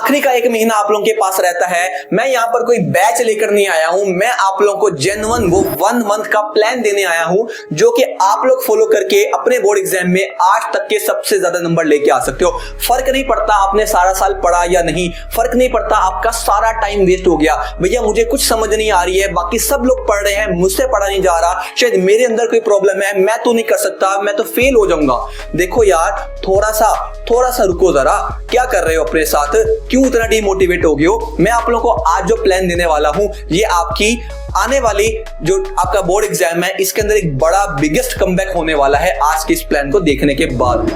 आखिरी का एक महीना आप लोगों के पास रहता है। मैं यहाँ पर कोई बैच लेकर नहीं आया हूँ, मैं आप लोगों को जेन्युइन वो 1 मंथ का प्लान देने आया हूँ जो कि आप लोग फॉलो करके अपने बोर्ड एग्जाम में आज तक के सबसे ज्यादा नंबर लेके आ सकते हो। फर्क नहीं पड़ता आपने सारा साल पढ़ा या नहीं, फर्क नहीं पड़ता आपका सारा टाइम वेस्ट हो गया। भैया मुझे कुछ समझ नहीं आ रही है, बाकी सब लोग पढ़ रहे हैं, मुझसे पढ़ा नहीं जा रहा, शायद मेरे अंदर कोई प्रॉब्लम है, मैं तो नहीं कर सकता, मैं तो फेल हो जाऊंगा। देखो यार, थोड़ा सा रुको जरा, क्या कर रहे हो अपने साथ, क्यों इतना डिमोटिवेट हो गए हो। मैं आप लोगों को आज जो प्लान देने वाला हूं, ये आपकी आने वाली जो आपका बोर्ड एग्जाम है इसके अंदर एक बड़ा बिगेस्ट कमबैक होने वाला है आज के इस प्लान को देखने के बाद।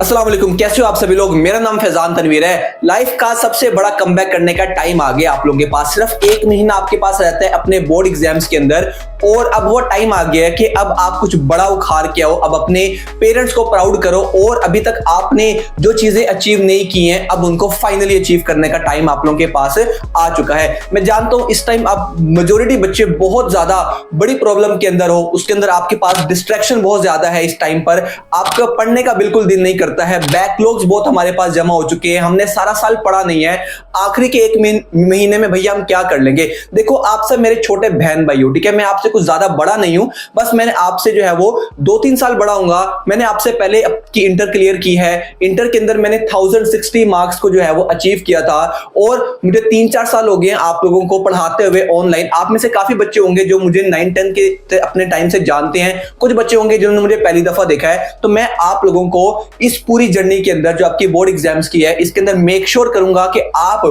अस्सलाम वालेकुम, कैसे हो आप सभी लोग। मेरा नाम फैजान तनवीर है। लाइफ का सबसे बड़ा कमबैक करने का टाइम आ गया आप लोगों के पास। सिर्फ 1 महीना आपके पास रहता है अपने बोर्ड एग्जाम्स के अंदर, और अब वो टाइम आ गया है कि अब आप कुछ बड़ा उखाड़ के आओ, अब अपने पेरेंट्स को प्राउड करो, और अभी तक आपने जो चीजें अचीव नहीं की हैं अब उनको फाइनली अचीव करने का टाइम आप लोगों के पास आ चुका है। मैं जानता हूं इस टाइम आप मेजोरिटी बच्चे बहुत ज्यादा बड़ी प्रॉब्लम के अंदर हो, उसके अंदर आपके पास डिस्ट्रैक्शन बहुत ज्यादा है। इस टाइम पर आपका पढ़ने का बिल्कुल दिल नहीं करता है, बैकलॉग्स बहुत हमारे पास जमा हो चुके हैं, हमने सारा साल पढ़ा नहीं है, आखिरी के 1 महीने में भैया हम क्या कर लेंगे। देखो आप सब मेरे छोटे बहन भाई हो, ठीक है, मैं आपसे कुछ ज्यादा बड़ा नहीं हूं, बस मैंने आपसे जो है वो 2-3 साल बड़ा हूंगा। मैंने आपसे पहले की इंटर क्लियर की है, इंटर के अंदर मैंने 1060 मार्क्स को जो है वो अचीव किया था, और मुझे 3-4 साल हो गए आप लोगों को पढ़ाते हुए ऑनलाइन। आप में से काफी बच्चे होंगे जो मुझे 9-10 के अपने टाइम से जानते हैं, कुछ बच्चे होंगे जिन्होंने मुझे पहली दफा देखा है। तो मैं आप लोगों को इस पूरी जर्नी के अंदर जो आपकी बोर्ड एग्जाम्स की है इसके अंदर मेक श्योर करूंगा कि आप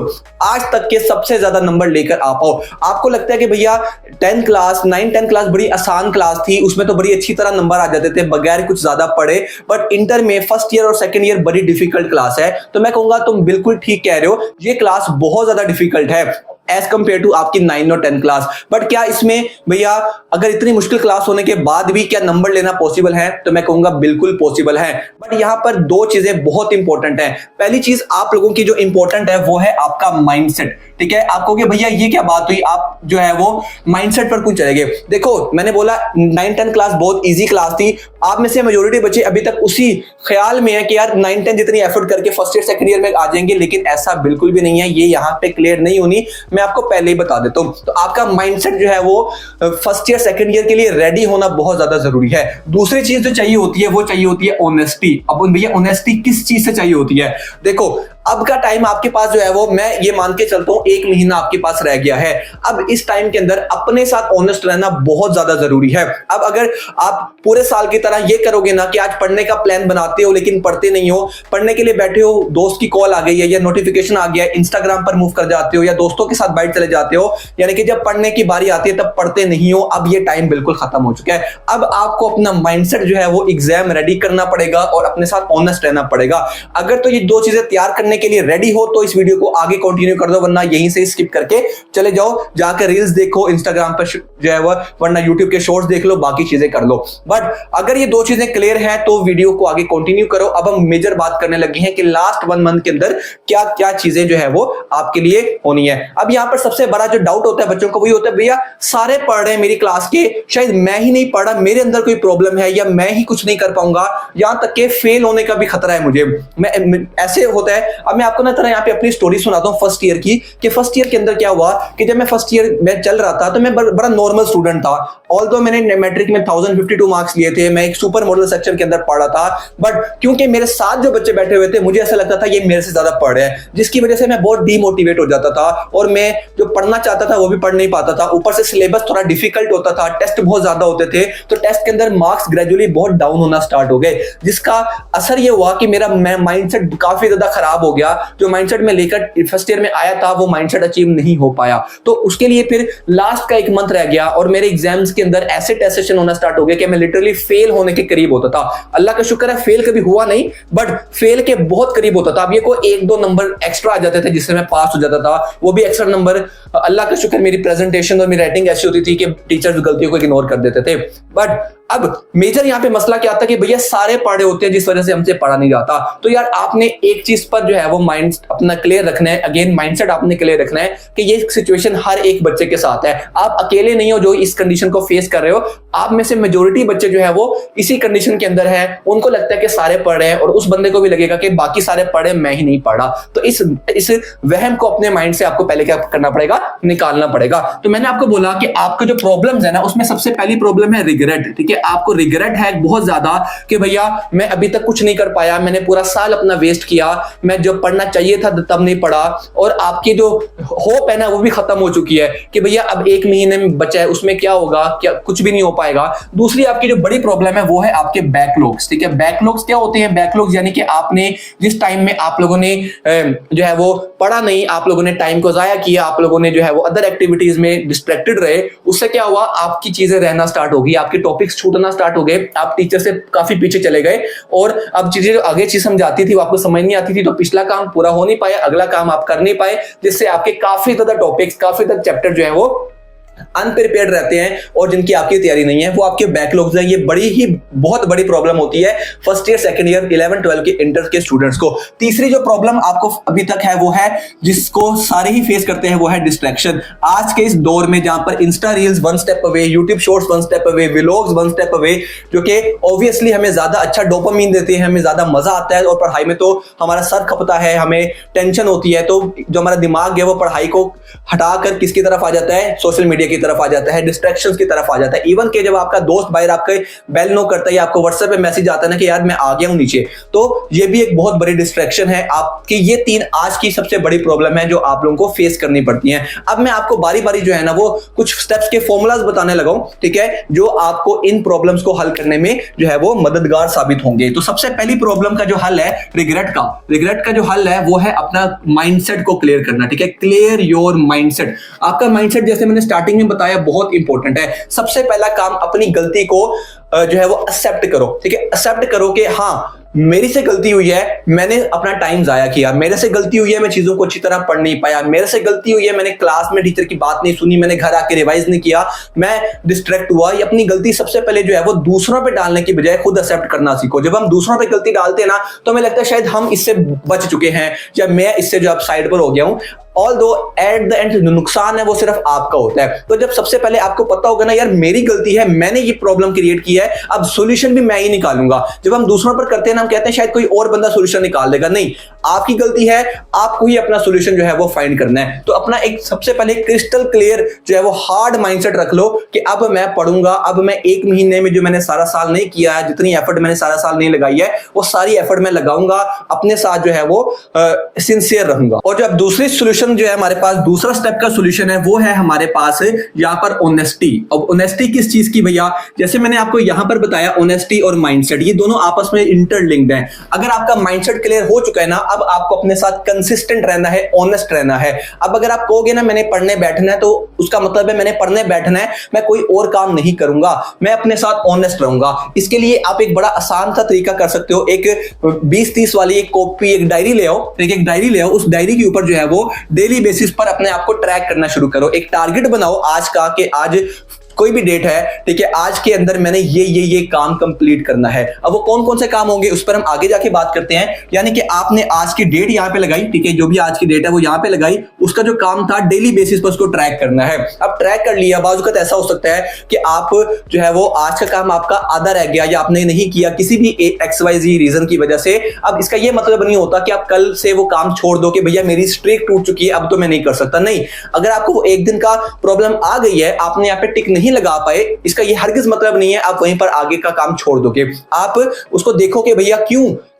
आज तक के सबसे ज्यादा नंबर लेकर आ पाओ। आपको लगता है कि भैया 10 क्लास 9-10 क्लास बड़ी आसान क्लास थी, उसमें तो बड़ी अच्छी तरह नंबर आ जाते थे बगैर कुछ ज्यादा पढ़े, बट इंटर में फर्स्ट ईयर और सेकंड ईयर बड़ी डिफिकल्ट क्लास है। तो मैं कहूंगा तुम बिल्कुल ठीक कह रहे हो, ये क्लास बहुत ज्यादा डिफिकल्ट है एज कंपेयर टू आपकी 9 और 10 क्लास। बट क्या इसमें भैया अगर इतनी मुश्किल क्लास होने के बाद भी क्या नंबर लेना पॉसिबल है, तो मैं कहूंगा बिल्कुल पॉसिबल है। बट यहां पर 2 चीजें बहुत इंपॉर्टेंट है। पहली चीज आप लोगों की जो इंपॉर्टेंट है वो है आपका माइंडसेट, ठीक है। आपको कि भैया ये क्या बात हुई, आप जो है वो माइंडसेट पर क्यों चले गए। देखो मैंने बोला 9-10 क्लास बहुत इजी क्लास थी, आप में से मेजॉरिटी बच्चे अभी तक उसी ख्याल में है कि यार 9-10 जितनी एफर्ट करके फर्स्ट ईयर सेकंड ईयर में आ जाएंगे, लेकिन ऐसा बिल्कुल भी नहीं है। ये यहाँ पे क्लियर नहीं होनी, मैं आपको पहले ही बता देता हूं। तो आपका माइंडसेट जो है वो फर्स्ट ईयर सेकंड ईयर के लिए रेडी होना बहुत ज्यादा जरूरी है। दूसरी चीज जो चाहिए होती है वो चाहिए होती है ऑनेस्टी। अब भैया ऑनेस्टी किस चीज से चाहिए होती है, देखो अब का टाइम आपके पास जो है वो मैं ये मान के चलता हूं 1 महीना आपके पास रह गया है। अब इस टाइम के अंदर अपने साथ ऑनेस्ट रहना बहुत ज्यादा जरूरी है। अब अगर आप पूरे साल की तरह ये करोगे ना कि आज पढ़ने का प्लान बनाते हो लेकिन पढ़ते नहीं हो, पढ़ने के लिए बैठे हो, दोस्त की कॉल आ गई है या नोटिफिकेशन आ गया है, इंस्टाग्राम पर मूव कर जाते हो या दोस्तों के साथ बाइट चले जाते हो, यानी कि जब पढ़ने की बारी आती है तब पढ़ते नहीं हो, अब ये टाइम बिल्कुल खत्म हो चुका है। अब आपको अपना माइंडसेट जो है वो एग्जाम रेडी करना पड़ेगा और अपने साथ ऑनेस्ट रहना पड़ेगा। अगर तो ये 2 चीजें तैयार करने के लिए रेडी हो तो इस वीडियो को आगे कंटिन्यू कर दो, वरना यहीं से स्किप करके चले जाओ, जाकर रील्स देखो इंस्टाग्राम पर जो है वो, वरना यूट्यूब के शॉर्ट्स देख लो, बाकी चीजें कर लो। बट अगर ये 2 चीजें क्लियर है तो वीडियो को आगे कंटिन्यू करो। अब हम मेजर बात करने लगे हैं कि लास्ट 1 मंथ के अंदर क्या क्या चीजें जो है वो आपके लिए होनी है। अब यहां पर सबसे बड़ा जो डाउट होता है बच्चों को वही होता है, भैया सारे पढ़ रहे हैं मेरी क्लास के, शायद मैं ही नहीं पढ़ा, मेरे अंदर कोई प्रॉब्लम है या मैं ही कुछ नहीं कर पाऊंगा, यहां तक के फेल होने का भी खतरा है मुझे। मैं ऐसे होता है। अब मैं आपको ना तरह यहाँ पे अपनी स्टोरी सुनाता हूँ फर्स्ट ईयर की, कि फर्स्ट ईयर के अंदर क्या हुआ कि जब मैं फर्स्ट ईयर में चल रहा था तो मैं बड़ा नॉर्मल स्टूडेंट था। ऑल्दो मैंने मैट्रिक में 1052 मार्क्स लिए थे, मैं एक सुपर मॉडल सेक्शन के अंदर पढ़ा था, बट क्योंकि मेरे साथ जो बच्चे बैठे हुए थे मुझे ऐसा लगता था ये मेरे से ज्यादा पढ़ रहे हैं, जिसकी वजह से मैं बहुत डीमोटिवेट हो जाता था और मैं जो पढ़ना चाहता था वो भी पढ़ नहीं पाता था। ऊपर से सिलेबस थोड़ा डिफिकल्ट होता था, टेस्ट बहुत ज्यादा होते थे, तो टेस्ट के अंदर मार्क्स ग्रेजुअली बहुत डाउन होना स्टार्ट हो गए, जिसका असर ये हुआ कि मेरा माइंडसेट काफी ज्यादा खराब हो गया। जो माइंडसेट में लेकर फर्स्ट ईयर में आया था वो माइंडसेट अचीव नहीं हो पाया। तो उसके लिए फिर लास्ट का 1 मंथ रह गया और मेरे एग्जाम्स के अंदर ऐसे टेस्ट सेशन होना स्टार्ट हो गया कि मैं लिटरली फेल होने के करीब होता था। अल्लाह का शुक्र है फेल कभी हुआ नहीं, बट फेल के बहुत करीब होता था। अब ये कोई 1-2 नंबर एक्स्ट्रा आ जाते थे जिससे मैं पास हो जाता था, वो भी एक्स्ट्रा नंबर अल्लाह का शुक्र मेरी प्रेजेंटेशन और मेरी राइटिंग ऐसी होती थी कि टीचर्स गलतियों को इग्नोर कर देते थे। बट अब मेजर यहाँ पे मसला क्या आता है कि भैया सारे पढ़े होते हैं जिस वजह से हमसे पढ़ा नहीं जाता। तो यार आपने एक चीज पर जो है वो माइंड अपना क्लियर रखना है, अगेन माइंडसेट आपने क्लियर रखना है कि ये सिचुएशन हर एक बच्चे के साथ है। आप अकेले नहीं हो जो इस कंडीशन को फेस कर रहे हो, आप में से मेजोरिटी बच्चे जो है वो इसी कंडीशन के अंदर है। उनको लगता है कि सारे पढ़ रहे हैं और उस बंदे को भी लगेगा कि बाकी सारे पढ़े, मैं ही नहीं पढ़ा। तो इस वहम को अपने माइंड से आपको पहले क्या करना पड़ेगा, निकालना पड़ेगा। तो मैंने आपको बोला कि आपके जो प्रॉब्लम्स है ना, उसमें सबसे पहली प्रॉब्लम है रिग्रेट। ठीक है, आपको रिग्रेट है बहुत ज्यादा कि भैया मैं अभी तक कुछ नहीं कर पाया, मैंने पूरा साल अपना वेस्ट किया, मैं जब पढ़ना चाहिए था तब नहीं पढ़ा, और आपकी जो होप है ना वो भी खत्म हो चुकी है कि भैया अब 1 महीने में बचा है, उसमें क्या होगा, क्या कुछ भी नहीं हो पाएगा। दूसरी आपकी जो बड़ी प्रॉब्लम है वो है आपके बैकलॉग्स। ठीक है, बैकलॉग्स क्या होते हैं? बैकलॉग्स यानी कि आपने जिस टाइम में आप लोगों ने जो है वो पढ़ा नहीं, आप लोगों ने टाइम को जाया किया, आप लोगों ने जो है वो अदर एक्टिविटीज में डिस्ट्रैक्टेड रहे, उससे क्या हुआ, आपकी चीजें रहना स्टार्ट होगी, आपके टॉपिक्स छूटना स्टार्ट हो गए, आप टीचर से काफी पीछे चले गए, और अब चीजें जो आगे चीज समझाती थी वो आपको समझ नहीं आती थी, तो पिछला काम पूरा हो नहीं पाया, अगला काम आप कर नहीं पाए, जिससे आपके काफी ज्यादा टॉपिक्स, काफी ज्यादा चैप्टर जो है वो अनप्रिपेयर्ड रहते हैं और जिनकी आपकी तैयारी नहीं है, वो आपके बैकलॉग्स हैं। ये बड़ी ही बहुत बड़ी प्रॉब्लम होती है फर्स्ट ईयर, सेकंड ईयर, 11 12 के इंटर के स्टूडेंट्स को। तीसरी जो प्रॉब्लम आपको अभी तक है वो है, जिसको सारे ही फेस करते हैं, वो है डिस्ट्रैक्शन। आज के इस दौर में जहां पर Insta reels 1 step away, YouTube shorts 1 step away, vlogs 1 step away, जो कि ऑब्वियसली हमें ज्यादा अच्छा डोपामिन देते हैं, हमें ज्यादा मजा आता है, और पढ़ाई में तो हमारा सर खपता है, हमें टेंशन होती है, तो जो हमारा दिमाग है वो पढ़ाई को हटाकर किसकी तरफ आ जाता है, सोशल मीडिया की तरफ आ जाता है, डिस्ट्रैक्शंस की तरफ आ जाता है। इवन के जब आपका दोस्त बाहर आपके बेल नो करता है या आपको व्हाट्सएप पे मैसेज आता है ना कि यार मैं आ गया हूं नीचे, तो ये भी एक बहुत बड़ी डिस्ट्रैक्शन है आपकी। ये 3 आज की सबसे बड़ी प्रॉब्लम है जो आप लोगों को फेस करनी पड़ती है। अब मैं आपको बारी बारी जो है ना वो कुछ स्टेप्स के फॉर्मूलाज बताने लगा हूं, ठीक है, जो आपको इन प्रॉब्लम्स को हल करने में जो है वो मददगार साबित होंगे। तो सबसे पहली प्रॉब्लम का जो हल है रिग्रेट का जो हल है वो है अपना माइंडसेट को क्लियर करना। ठीक है, क्लियर योर माइंडसेट। आपका माइंडसेट जैसे मैंने स्टार्टिंग में बताया बहुत इंपॉर्टेंट है। सबसे पहला काम, अपनी गलती को जो है वो एक्सेप्ट करो। ठीक है, एक्सेप्ट करो कि हाँ मेरी से गलती हुई है, मैंने अपना टाइम जाया किया, मेरे से गलती हुई है, मैं चीजों को अच्छी तरह पढ़ नहीं पाया, मेरे से गलती हुई है, मैंने क्लास में टीचर की बात नहीं सुनी, मैंने घर आके रिवाइज नहीं किया, मैं डिस्ट्रैक्ट हुआ। ये अपनी गलती सबसे पहले जो है वो दूसरों पे डालने की बजाय खुद एक्सेप्ट करना सीखो। जब हम दूसरों पे गलती डालते हैं ना, तो हमें लगता है शायद हम इससे बच चुके हैं या मैं इससे जो अब साइड पर हो गया हूं, ऑल्दो एट द एंड नुकसान है वो सिर्फ आपका होता है। तो जब सबसे पहले आपको पता होगा ना यार मेरी गलती है, मैंने ये प्रॉब्लम क्रिएट की है, अब सॉल्यूशन भी मैं ही निकालूंगा। जब हम दूसरों पर करते हैं ना, हम कहते हैं शायद कोई और बंदा सॉल्यूशन निकाल देगा, नहीं, आपकी गलती है, आपको ही अपना सॉल्यूशन जो है वो फाइंड करना है। तो अपना एक सबसे पहले क्रिस्टल क्लियर जो है वो हार्ड माइंडसेट रख लो कि अब मैं पढ़ूंगा, अब मैं 1 महीने में जो मैंने सारा साल नहीं किया है, जितनी एफर्ट मैंने सारा साल नहीं लगाई है, वो सारी एफर्ट मैं लगाऊंगा, अपने साथ जो है वो सिंसियर रहूंगा। और जब दूसरी सॉल्यूशन जो है हमारे पास, दूसरा स्टेप का सॉल्यूशन है वो है हमारे पास यहाँ पर ऑनेस्टी। अब ऑनेस्टी किस चीज की भैया, जैसे मैंने आपको यहाँ पर बताया ऑनेस्टी और माइंडसेट ये दोनों आपस में इंटरलिंक्ड हैं। अगर आपका माइंडसेट क्लियर हो चुका है ना, अब आपको अपने साथ कंसिस्टेंट रहना है, ऑनेस्ट रहना है। अब अगर आप कहोगे ना मैंने पढ़ने बैठना है, तो उसका मतलब है मैंने पढ़ने बैठना है, मैं कोई और काम नहीं करूंगा, मैं अपने साथ ऑनेस्ट रहूंगा। इसके लिए आप एक बड़ा आसान सा तरीका कर सकते हो, एक 20-30 वाली एक कॉपी, एक डायरी ले आओ, एक डायरी ले आओ, उस डायरी के ऊपर जो है वो डेली बेसिस पर अपने आप को ट्रैक करना शुरू करो। एक टारगेट बनाओ आज का कि आज कोई भी डेट है, ठीक है, आज के अंदर मैंने ये काम कंप्लीट करना है। अब वो कौन कौन से काम होंगे उस पर हम आगे जाके बात करते हैं। यानी कि आपने आज की डेट यहां पे लगाई, ठीक है, जो भी आज की डेट है वो यहां पे लगाई, उसका जो काम था डेली बेसिस पर उसको ट्रैक करना है। अब ट्रैक कर लिया, बाज़ वक़्त ऐसा हो सकता है कि आप जो है वो आज का काम आपका आधा रह गया या आपने नहीं किया किसी भी XYZ रीजन की वजह से। अब इसका ये मतलब नहीं होता कि आप कल से वो काम छोड़ दो कि भैया मेरी स्ट्रीक टूट चुकी है, अब तो मैं नहीं कर सकता। नहीं, अगर आपको वो एक दिन का प्रॉब्लम आ गई है, आपने यहाँ पे टिक नहीं लगा पाए, इसका ये हरगिज मतलब नहीं है आप वहीं पर आगे का काम छोड़ दोगे। आप उसको देखो कि भैया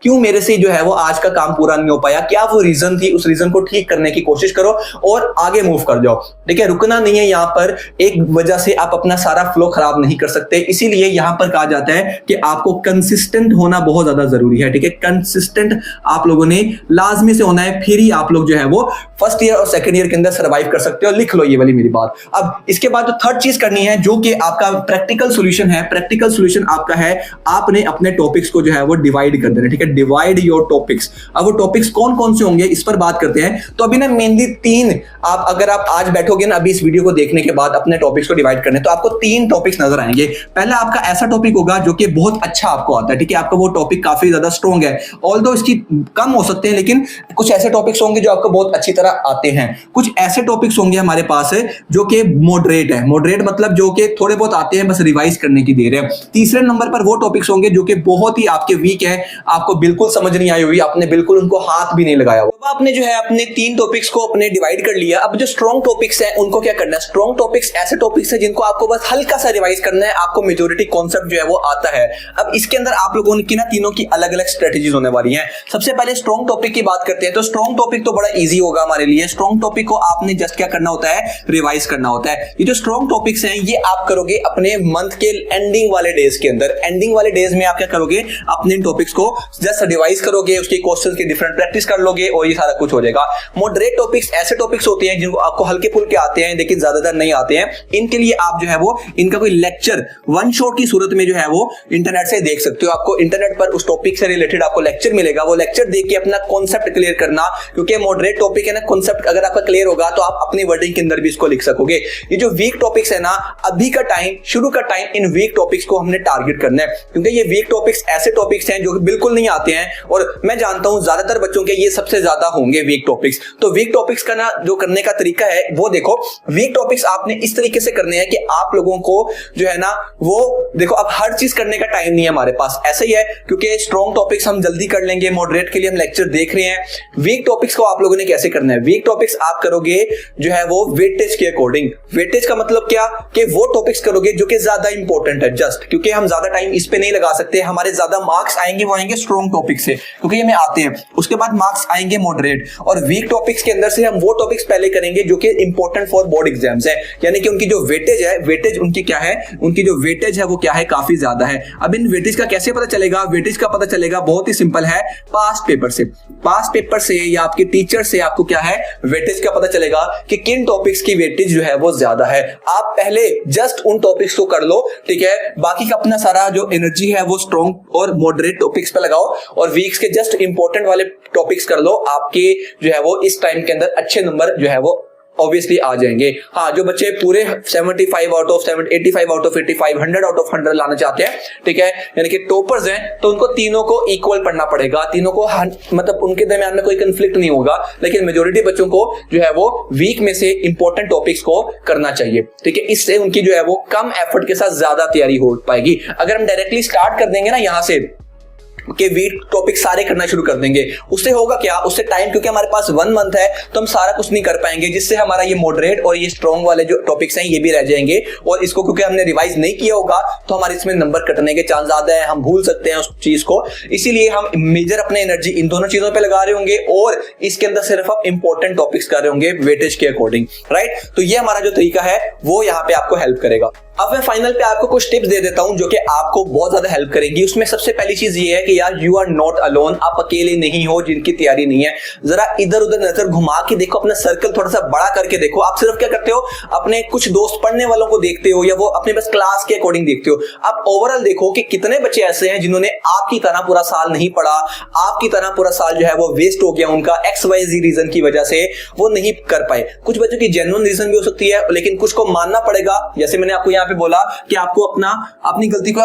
क्यों मेरे से जो है वो आज का काम पूरा नहीं हो पाया, क्या वो रीजन थी, उस रीजन को ठीक करने की कोशिश करो और आगे मूव कर जाओ। ठीक है, रुकना नहीं है यहाँ पर, एक वजह से आप अपना सारा फ्लो खराब नहीं कर सकते। इसीलिए यहाँ पर कहा जाता है कि आपको कंसिस्टेंट होना बहुत ज्यादा जरूरी है। ठीक है, कंसिस्टेंट आप लोगों ने लाजमी से होना है, फिर ही आप लोग जो है वो फर्स्ट ईयर और सेकंड ईयर के अंदर सर्वाइव कर सकते हो। लिख लो ये वाली मेरी बात। अब इसके बाद जो थर्ड चीज करनी है, जो कि आपका प्रैक्टिकल सोल्यूशन है, प्रैक्टिकल सोल्यूशन आपका है, आपने अपने टॉपिक्स को जो है वो डिवाइड कर देना। ठीक है, डिवाइड योर टॉपिक्स। अब वो टॉपिक्स कौन कौन से होंगे इस पर बात करते हैं। तो अभी ना मेनली तीन, आप अगर आप आज बैठोगे ना अभी इस वीडियो को देखने के बाद अपने टॉपिक्स को डिवाइड करने, तो आपको तीन टॉपिक्स नजर आएंगे। पहला आपका ऐसा टॉपिक होगा जो कि बहुत अच्छा आपको आता है, ठीक है, आपका वो टॉपिक काफी ज्यादा स्ट्रॉन्ग है, ऑल्दो इसकी कम हो सकते हैं, लेकिन कुछ ऐसे टॉपिक्स होंगे जो आपको बहुत अच्छी तरह आते हैं। कुछ ऐसे टॉपिक्स होंगे हमारे पास जो कि मॉडरेट है, मॉडरेट मतलब जो कि थोड़े बहुत आते हैं, बस रिवाइज करने की देर है। तीसरे नंबर पर वो टॉपिक्स होंगे जो कि बहुत ही आपके वीक है, आपको बिल्कुल समझ नहीं आई हुई, आपने बिल्कुल उनको हाथ भी नहीं लगाया हुआ। अब आपने जो है अपने तीन टॉपिक्स को अपने डिवाइड कर लिया। अब जो स्ट्रॉन्ग टॉपिक्स हैं उनको क्या करना है, स्ट्रॉन्ग टॉपिक्स ऐसे टॉपिक्स हैं जिनको आपको बस हल्का सा रिवाइज करना है, आपको मेजॉरिटी कॉन्सेप्ट जो है वो आता है। अब इसके अंदर आप लोगों की ना तीनों की अलग अलग स्ट्रेटेजीज होने वाली हैं। सबसे पहले स्ट्रॉन्ग टॉपिक की बात करते हैं। तो स्ट्रॉन्ग टॉपिक तो बड़ा इजी होगा हमारे लिए। स्ट्रॉन्ग टॉपिक को आपने जस्ट क्या करना होता है, रिवाइज करना होता है। ये जो स्ट्रॉन्ग टॉपिक्स हैं ये आप करोगे अपने मंथ के एंडिंग वाले डेज के अंदर। एंडिंग वाले डेज में आप क्या करोगे, अपने इन टॉपिक्स को जस्ट रिवाइज करोगे, उसके क्वेश्चंस की डिफरेंट प्रैक्टिस कर लोगे और ये सारा कुछ हो जाएगा। मॉडरेट टॉपिक्स ऐसे टॉपिक्स होते हैं जिनको आपको हल्के फुल्के आते हैं लेकिन ज्यादातर नहीं आते हैं। इनके लिए आप जो है वो इनका कोई लेक्चर वन शॉट की सूरत में जो है वो इंटरनेट से देख सकते हो। आपको इंटरनेट पर उस टॉपिक से रिलेटेड आपको लेक्चर मिलेगा, वो लेक्चर देख के अपना कॉन्सेप्ट क्लियर करना, क्योंकि मॉडरेट टॉपिक है ना, कॉन्सेप्ट अगर आपका क्लियर होगा तो आप अपनी वर्डिंग के अंदर भी इसको लिख सकोगे। ये जो वीक टॉपिक्स है ना, अभी का टाइम, शुरू का टाइम इन वीक टॉपिक्स को हमने टारगेट करना है, क्योंकि ये वीक टॉपिक्स ऐसे टॉपिक्स हैं जो बिल्कुल नहीं आते हैं और मैं जानता हूं ज्यादातर बच्चों के ये सबसे ज्यादा होंगे वीक टॉपिक्स। तो वीक टॉपिक्स का ना जो करने का तरीका है वो देखो, वीक टॉपिक्स आपने इस तरीके से करने हैं कि आप लोगों को जो है ना वो देखो, अब हर चीज करने का टाइम नहीं है हमारे पास, ऐसा ही है, क्योंकि स्ट्रॉन्ग टॉपिक्स हम जल्दी कर लेंगे, मॉडरेट के लिए हम लेक्चर देख रहे हैं। वीक टॉपिक्स को आप लोगों ने कैसे करना है, वीक टॉपिक्स आप करोगे जो है वो वेटेज के अकॉर्डिंग। वेटेज का मतलब क्या, कि वो टॉपिक्स करोगे जो कि ज्यादा इंपॉर्टेंट है, जस्ट क्योंकि हम ज्यादा टाइम इस पे नहीं लगा सकते, हमारे ज्यादा मार्क्स आएंगे वो आएंगे स्ट्रॉन्ग टॉपिक से, क्योंकि ये हमें आते हैं। उसके बाद मार्क्स आएंगे मॉडरेट, और वीक टॉपिक्स के अंदर से हम वो टॉपिक्स पहले करेंगे जो कि इंपॉर्टेंट फॉर बोर्ड एग्जाम्स है, यानी कि उनकी जो वेटेज है, वेटेज उनकी क्या है, उनकी जो वेटेज है वो क्या है, काफी ज्यादा है। अब इन वेटेज का कैसे पता चलेगा, वेटेज का पता चलेगा बहुत ही सिंपल है, पास्ट पेपर से। पास्ट पेपर से या आपके टीचर से आपको क्या है, वेटेज का पता चलेगा कि किन टॉपिक्स की वेटेज जो है वो ज्यादा है। आप पहले जस्ट उन टॉपिक्स को कर लो, ठीक है, बाकी का अपना सारा जो एनर्जी है वो स्ट्रॉन्ग और मॉडरेट टॉपिक्स पे लगाओ, और वीक्स के जस्ट इंपॉर्टेंट वाले टॉपिक्स कर लो। आपके जो है वो इस टाइम के अंदर अच्छे नंबर जो है वो ऑब्वियसली आ जाएंगे। हाँ, जो बच्चे पूरे 75 out of 85 out of 85, 100 out of 100 लाना चाहते हैं, ठीक है, यानी कि टॉपर्स हैं, तो उनको तीनों को इक्वल पढ़ना पड़ेगा, तीनों को मतलब उनके दरमियान में कोई कंफ्लिक्ट नहीं होगा, लेकिन मेजॉरिटी बच्चों को जो है वो वीक में से इंपॉर्टेंट टॉपिक्स को करना चाहिए, ठीक है। इससे उनकी जो है वो कम एफर्ट के साथ ज्यादा तैयारी हो पाएगी। अगर हम डायरेक्टली स्टार्ट कर देंगे ना यहाँ से कि वीक टॉपिक सारे करना शुरू कर देंगे, उससे होगा क्या, उससे टाइम, क्योंकि हमारे पास 1 मंथ है तो हम सारा कुछ नहीं कर पाएंगे, जिससे हमारा ये मॉडरेट और ये स्ट्रॉन्ग वाले जो टॉपिक्स हैं ये भी रह जाएंगे, और इसको क्योंकि हमने रिवाइज नहीं किया होगा तो हमारे इसमें नंबर कटने के चांस ज्यादा है, हम भूल सकते हैं उस चीज को। इसीलिए हम मेजर अपने एनर्जी इन दोनों चीजों पे लगा रहे होंगे, और इसके अंदर सिर्फ आप इंपॉर्टेंट टॉपिक्स कर रहे होंगे वेटेज के अकॉर्डिंग, राइट। तो ये हमारा जो तरीका है वो यहाँ पे आपको हेल्प करेगा। अब मैं फाइनल पे आपको कुछ टिप्स दे देता हूं जो कि आपको बहुत ज्यादा हेल्प करेंगी। उसमें सबसे पहली चीज ये है कि यार यू आर नॉट अलोन, आप अकेले नहीं हो जिनकी तैयारी नहीं है। जरा इधर उधर नजर घुमा के देखो, अपना सर्कल थोड़ा सा बड़ा करके देखो। आप सिर्फ क्या करते हो, अपने कुछ दोस्त पढ़ने वालों को देखते हो या वो अपने बस क्लास के अकॉर्डिंग देखते हो। आप ओवरऑल देखो कि कितने बच्चे ऐसे हैं जिन्होंने आपकी तरह पूरा साल नहीं पढ़ा, आपकी तरह पूरा साल जो है वो वेस्ट हो गया उनका, XYZ रीजन की वजह से वो नहीं कर पाए। कुछ बच्चों की जेन्युइन रीजन भी हो सकती है, लेकिन कुछ को मानना पड़ेगा, जैसे मैंने आपको यहाँ पे बोला कि आपको अपनी गलती को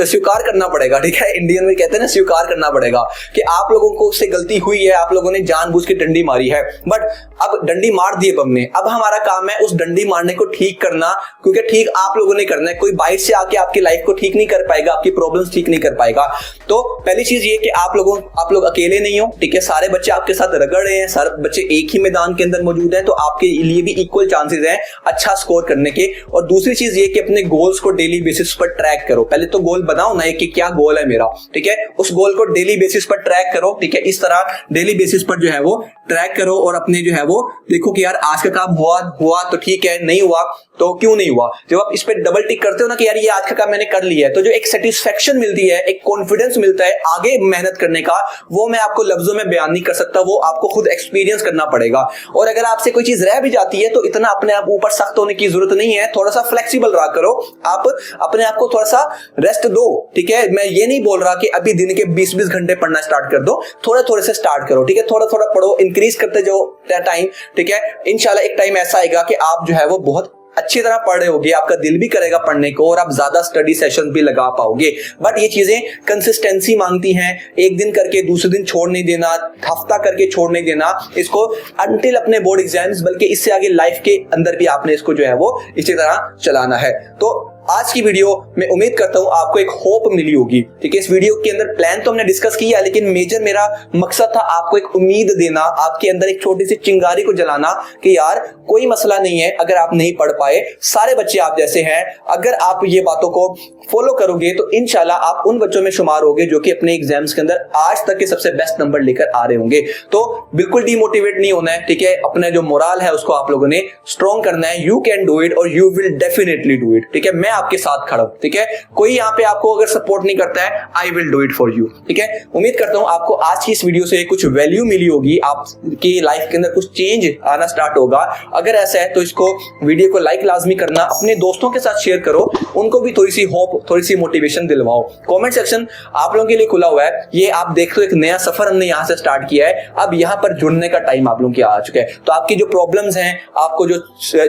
स्वीकार करना पड़ेगा, ठीक है। इंडियन में कहते हैं ना, स्वीकार करना पड़ेगा कि आप लोगों को उससे गलती हुई है, आप लोगों ने जानबूझ के डंडी मारी है, बट अब डंडी मार दी हमने, अब हमारा काम है उस डंडी मारने को ठीक करना, क्योंकि ठीक आप लोगों ने करना है। कोई बाहर से आके आपकी लाइफ को ठीक नहीं कर पाएगा, आपकी प्रॉब्लम्स ठीक नहीं कर पाएगा। तो पहली चीज ये कि आप लोग अकेले नहीं हो, ठीक है, सारे बच्चे आपके साथ रगड़ रहे हैं, सारे बच्चे एक ही मैदान के अंदर मौजूद हैं, तो आपके लिए भी इक्वल चांसेस हैं अच्छा स्कोर करने के। और दूसरी चीज ये कि अपने गोल्स को डेली बेसिस पर ट्रैक करो। पहले तो गोल बनाओ ना कि क्या गोल है मेरा, ठीक है, उस गोल को डेली बेसिस पर ट्रैक करो, ठीक है। इस तरह डेली बेसिस पर जो है वो ट्रैक करो और अपने जो है वो देखो कि यार आज का काम हुआ तो ठीक है, नहीं हुआ तो क्यों नहीं हुआ। जब आप इस पे डबल टिक करते हो ना कि यार ये आज का काम मैंने कर लिया है, तो जो एक सेटिस्फेक्शन मिलती है, एक कॉन्फिडेंस मिलता है आगे मेहनत करने का, वो मैं आपको लफ्जों में बयान नहीं कर सकता, वो आपको खुद एक्सपीरियंस करना पड़ेगा। और अगर आपसे कोई चीज रह भी जाती है तो इतना अपने आप ऊपर सख्त होने की जरूरत नहीं है, थोड़ा सा फ्लेक्सिबल करा करो, आप अपने आप को थोड़ा सा रेस्ट दो, ठीक है। मैं ये नहीं बोल रहा कि अभी दिन के 20-20 घंटे पढ़ना स्टार्ट कर दो, थोड़े थोड़े से स्टार्ट करो, ठीक है। थोड़ा थोड़ा पढ़ो, इंक्रीज करते जाओ टाइम, ठीक है। इंशाल्लाह एक टाइम ऐसा आएगा कि आप जो है वो बहुत अच्छी तरह पढ़ रहे होगे, आपका दिल भी करेगा पढ़ने को और आप ज्यादा स्टडी सेशन भी लगा पाओगे। बट ये चीजें कंसिस्टेंसी मांगती हैं, एक दिन करके दूसरे दिन छोड़ नहीं देना, हफ्ता करके छोड़ नहीं देना इसको अंटिल अपने बोर्ड एग्जाम्स, बल्कि इससे आगे लाइफ के अंदर भी आपने इसको जो है वो इसी तरह चलाना है। तो आज की वीडियो मैं उम्मीद करता हूं आपको एक होप मिली होगी, ठीक है। इस वीडियो के अंदर प्लान तो हमने डिस्कस किया, लेकिन मेजर मेरा मकसद था आपको एक उम्मीद देना, आपके अंदर एक छोटी सी चिंगारी को जलाना कि यार कोई मसला नहीं है अगर आप नहीं पढ़ पाए, सारे बच्चे आप जैसे हैं। अगर आप ये बातों को फॉलो करोगे तो इंशाल्लाह आप उन बच्चों में शुमार होगे जो कि अपने एग्जाम्स के अंदर आज तक के सबसे बेस्ट नंबर लेकर आ रहे होंगे। तो बिल्कुल डिमोटिवेट नहीं होना है, ठीक है। अपना जो मोरल है उसको आप लोगों ने स्ट्रॉन्ग करना है। यू कैन डू इट और you will definitely do it, ठीक है। मैं आपके साथ खड़ा हूं, ठीक है। कोई यहाँ पे आपको अगर सपोर्ट नहीं करता है, I will do it for you, ठीक है। उम्मीद करता हूं आपको आज की इस वीडियो से कुछ वैल्यू मिली होगी, आपकी लाइफ के अंदर कुछ चेंज आना स्टार्ट होगा। अगर ऐसा है तो इसको वीडियो को लाइक लाजमी करना, अपने दोस्तों के साथ शेयर करो, उनको भी थोड़ी सी होप, थोड़ी सी मोटिवेशन दिलवाओ। कमेंट सेक्शन आप लोगों के लिए खुला हुआ है, ये आप देख लो एक नया सफर हमने यहाँ से स्टार्ट किया है। अब यहाँ पर जुड़ने का टाइम आप लोगों के आ चुका है। तो आपकी जो प्रॉब्लम्स हैं, आपको जो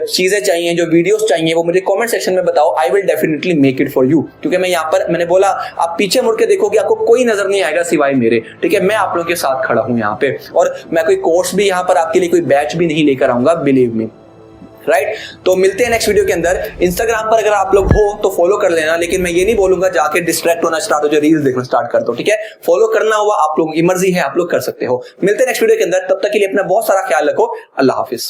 चीजें चाहिए, जो वीडियोस चाहिए, वो मुझे कमेंट सेक्शन में बताओ। I will definitely make it for you, क्योंकि मैं यहाँ पर, मैंने बोला आप पीछे मुड़ के देखोगे आपको कोई नजर नहीं आएगा सिवाय मेरे, ठीक है। मैं आप लोगों के साथ खड़ा हूं यहाँ पे, और मैं कोई कोर्स भी यहाँ पर आपके लिए कोई बैच भी नहीं लेकर आऊंगा, बिलीव मी, राइट। तो मिलते हैं नेक्स्ट वीडियो के अंदर। इंस्टाग्राम पर अगर आप लोग हो तो फॉलो कर लेना, लेकिन मैं ये नहीं बोलूंगा जाके डिस्ट्रैक्ट होना स्टार्ट हो जाए, रील्स देखना स्टार्ट कर दो, ठीक है। फॉलो करना हुआ आप लोगों की मर्जी है, आप लोग कर सकते हो। मिलते हैं नेक्स्ट वीडियो के अंदर, तब तक के लिए अपना बहुत सारा ख्याल रखो। अल्लाह हाफिज।